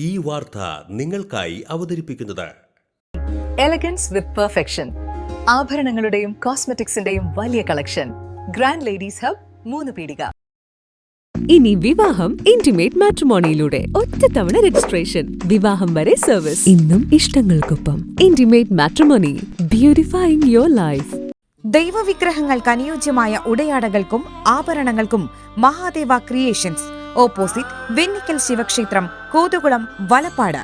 ഈ വാർത്ത നിങ്ങൾക്കായി അവതരിപ്പിക്കുന്നത് എലഗൻസ് വിത്ത് പെർഫെക്ഷൻ. ആഭരണങ്ങളുടെയും കോസ്മെറ്റിക്സിന്റെയും വലിയ കളക്ഷൻ. ഗ്രാൻഡ് ലേഡീസ് ഹബ്, 3 പീടിക. ഇനി വിവാഹം ഇന്റിമേറ്റ് മാട്രിമോണിയിലൂടെ ഒറ്റത്തവണ രജിസ്ട്രേഷൻ, വിവാഹം വരെ സർവീസ്. ഇന്നും ഇഷ്ടങ്ങൾക്കൊപ്പം ഇന്റിമേറ്റ് മാട്രിമോണി, ബ്യൂട്ടിഫൈയിങ് യുവർ ലൈഫ്. ദൈവവിഗ്രഹങ്ങൾക്ക് അനുയോജ്യമായ ഉടയാടകൾക്കും ആഭരണങ്ങൾക്കും മഹാദേവ ക്രിയേഷൻസ്, ഓപ്പോസിറ്റ് വെണ്ണിക്കൽ ശിവക്ഷേത്രം, കോതുകുളം, വലപ്പാട്.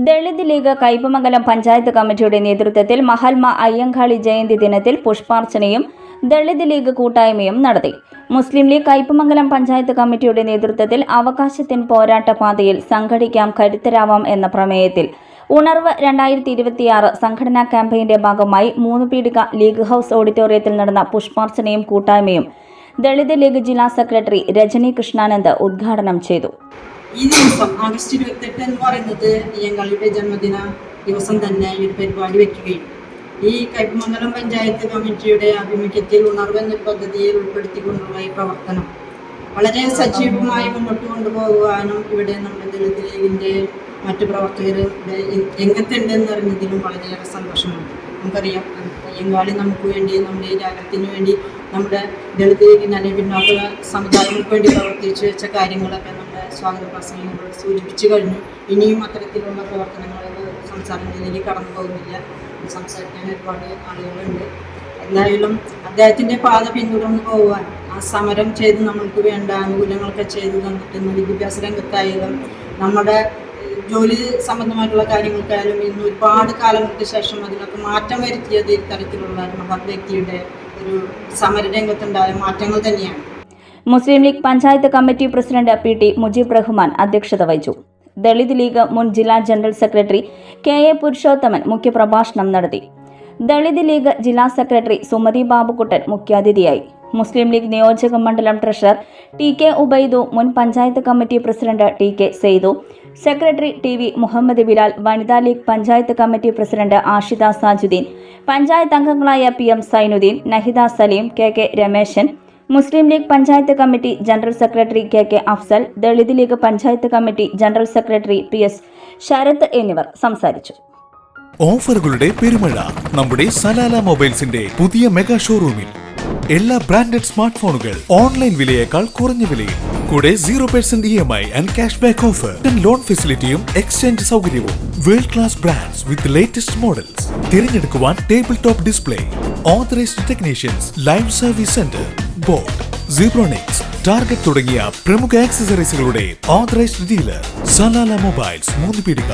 ദളിത് ലീഗ് കയ്പമംഗലം പഞ്ചായത്ത് കമ്മിറ്റിയുടെ നേതൃത്വത്തിൽ മഹാത്മാ അയ്യങ്കാളി ജയന്തി ദിനത്തിൽ പുഷ്പാർച്ചനയും ദളിത് ലീഗ് കൂട്ടായ്മയും നടത്തി. മുസ്ലിം ലീഗ് കയ്പമംഗലം പഞ്ചായത്ത് കമ്മിറ്റിയുടെ നേതൃത്വത്തിൽ അവകാശത്തിൻ പോരാട്ട പാതയിൽ സംഘടിക്കാം, കരുത്തരാവാം എന്ന പ്രമേയത്തിൽ ഉണർവ് 2026 സംഘടനാ ക്യാമ്പയിന്റെ ഭാഗമായി 3 പീടിക ലീഗ് ഹൌസ് ഓഡിറ്റോറിയത്തിൽ നടന്ന പുഷ്പാർച്ചനയും കൂട്ടായ്മയും ദളിത് ലീഗ് ജില്ലാ സെക്രട്ടറി രജനി കൃഷ്ണാനന്ദ് ഉദ്ഘാടനം ചെയ്തു. ഈ ദിവസം ആഗസ്റ്റ് 28 എന്ന് പറയുന്നത് അയ്യങ്കാളിയുടെ ജന്മദിന ദിവസം തന്നെ ഈ ഒരു പരിപാടി വയ്ക്കുകയും ഈ കയ്പമംഗലം പഞ്ചായത്ത് കമ്മിറ്റിയുടെ ആഭിമുഖ്യത്തിൽ ഉണർവ് എന്ന പദ്ധതിയിൽ ഉൾപ്പെടുത്തിക്കൊണ്ടുള്ള ഈ പ്രവർത്തനം വളരെ സജീവമായി മുന്നോട്ട് കൊണ്ടുപോകുവാനും ഇവിടെ നമ്മുടെ ദളിത് ലീഗിൻ്റെ മറ്റു പ്രവർത്തകർ രംഗത്തുണ്ടെന്ന് അറിഞ്ഞതിലും വളരെയേറെ സന്തോഷമുണ്ട്. നമുക്കറിയാം, അയ്യങ്കാളി നമുക്ക് വേണ്ടി, നമ്മുടെ ഈ രാജ്യത്തിന് വേണ്ടി, നമ്മുടെ ദളിത് ലീഗിന് അല്ലെങ്കിൽ പിന്നോക്ക സമുദായങ്ങൾക്ക് വേണ്ടി പ്രവർത്തിച്ചു വെച്ച കാര്യങ്ങളൊക്കെ നമ്മുടെ സ്വാഗത പ്രസംഗങ്ങൾ സൂചിപ്പിച്ചു കഴിഞ്ഞു. ഇനിയും അത്തരത്തിലുള്ള പ്രവർത്തനങ്ങൾ സംസാരങ്ങളിലേക്ക് കടന്നു പോകുന്നില്ല. സംസാരിക്കാൻ ഒരുപാട് ആളുകളുണ്ട്. എന്തായാലും അദ്ദേഹത്തിൻ്റെ പാത പിന്തുടർന്ന് പോകുവാൻ, ആ സമരം ചെയ്ത് നമ്മൾക്ക് വേണ്ട ആനുകൂല്യങ്ങളൊക്കെ ചെയ്തു തന്നിട്ടുന്ന വിദ്യാഭ്യാസ രംഗത്തായാലും നമ്മുടെ ജോലി സംബന്ധമായിട്ടുള്ള കാര്യങ്ങൾക്കായാലും ഇന്ന് ഒരുപാട് കാലങ്ങൾക്ക് ശേഷം അതിലൊക്കെ മാറ്റം വരുത്തിയത് ഇത്തരത്തിലുള്ള മഹത് വ്യക്തിയുടെ ഒരു സമരരംഗത്തുണ്ടായ മാറ്റങ്ങൾ തന്നെയാണ്. Muslim League panchayat committee president PT Mujeeb Rahman അധ്യക്ഷത വഹിച്ചു. ദളിത് ലീഗ് മുൻ ജില്ലാ ജനറൽ സെക്രട്ടറി KA പുരുഷോത്തമൻ മുഖ്യപ്രഭാഷണം നടത്തി. ദളിത് ലീഗ് ജില്ലാ സെക്രട്ടറി സുമതി ബാബുക്കുട്ടൻ മുഖ്യാതിഥിയായി. മുസ്ലിം ലീഗ് നിയോജക മണ്ഡലം ട്രഷറർ TK ഉബൈദു, മുൻ panchayat committee president TK Saidu, secretary TV Muhammad Bilal, Vanitha League panchayat committee president Ashida Sajudheen, panchayat അംഗങ്ങളായ PM Sainudheen, Nahida Saleem, KK Rameshan, Muslim League panchayat committee general secretary KK Afsal, Dalit League panchayat committee general secretary PS Sarath എന്നിവർ സംസാരിച്ചു. ഓഫറുകളുടെ പെരുമഴ നമ്മുടെ സലാല മൊബൈൽസിന്റെ പുതിയ മെഗാ ഷോറൂമിൽ. എല്ലാ ബ്രാൻഡഡ് സ്മാർട്ട് ഫോണുകൾ ഓൺലൈൻ വിലയേക്കാൾ കുറഞ്ഞ വിലയിൽ, കൂടെ 0% EMI and cash back offer, loan ഫെസിലിറ്റിയും എക്സ്ചേഞ്ച് സൗകര്യവും. World class brands with latest models. തിരഞ്ഞെടുക്കുവാൻ table top display, authorised technicians, live service centre, boat, Zebronics, Target തുടങ്ങിയ പ്രമുഖ ആക്സസറീസുകളുടെ ഓതറൈസ്ഡ് ഡീലർ. സലാല മൊബൈൽസ്, 3 പീടിക,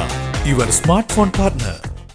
യുവർ സ്മാർട്ട് ഫോൺ പാർട്ട്ണർ.